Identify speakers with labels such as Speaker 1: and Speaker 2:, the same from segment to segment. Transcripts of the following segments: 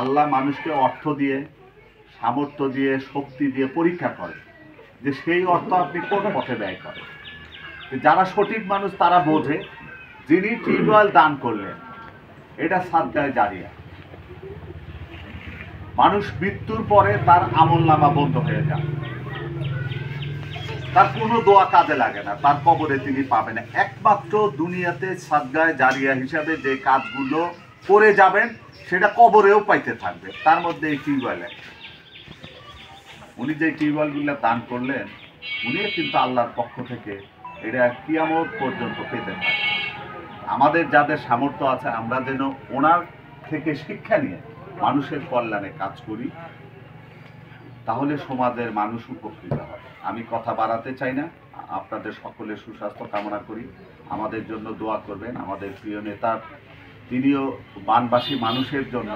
Speaker 1: আল্লাহ মানুষকে অর্থ দিয়ে, সামর্থ্য দিয়ে, শক্তি দিয়ে পরীক্ষা করে যে সেই অর্থ আপনি কোন পথে ব্যয় করেন। যারা সঠিক মানুষ তারা বোঝে যিনি টিউবওয়েল দান করলেন এটা সাদকায়ে জারিয়া। মানুষ মৃত্যুর পরে তার আমলনামা বন্ধ হয়ে যায়, তার কোনো দোয়া কাজে লাগে না, তার কবরে তিনি পাবেন না। একমাত্র দুনিয়াতে সাদকায়ে জারিয়া হিসাবে যে কাজগুলো করে যাবেন সেটা কবরেও পাইতে থাকবে, তার মধ্যে এই টিউবওয়েল। উনি যে টিউবওয়েলগুলো দান করলেন উনিও কিন্তু আল্লাহর পক্ষ থেকে এটা কিয়ামত পর্যন্ত পেতে থাকে। আমাদের যাদের সামর্থ্য আছে আমরা যেন ওনার থেকে শিক্ষা নিয়ে মানুষের কল্যাণে কাজ করি, তাহলে সমাজের মানুষ উপকৃত হবে। আমি কথা বাড়াতে চাই না, আপনাদের সকলের সুস্বাস্থ্য কামনা করি। আমাদের জন্য দোয়া করবেন। আমাদের প্রিয় নেতা তিনিও বানবাসী মানুষের জন্য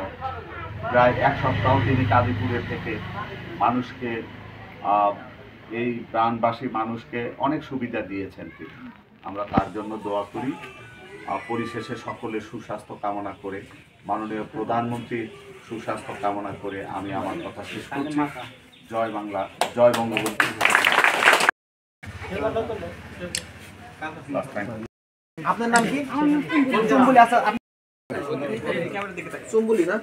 Speaker 1: প্রায় এক সপ্তাহ তিনি কাদিপুরের থেকে মানুষকে এই প্রাণবাসী মানুষকে অনেক সুবিধা দিয়েছেন তিনি। আমরা তার জন্য দোয়া করি। পরিশেষে সকলের সুস্বাস্থ্য কামনা করে, মাননীয় প্রধানমন্ত্রীর সুস্বাস্থ্য কামনা করে আমি আমার কথা শেষ করছি। জয় বাংলা, জয় বঙ্গবন্ধু।
Speaker 2: আপনার নাম কি? চুম্বুলি। আচ্ছা, চুম্বুলি না?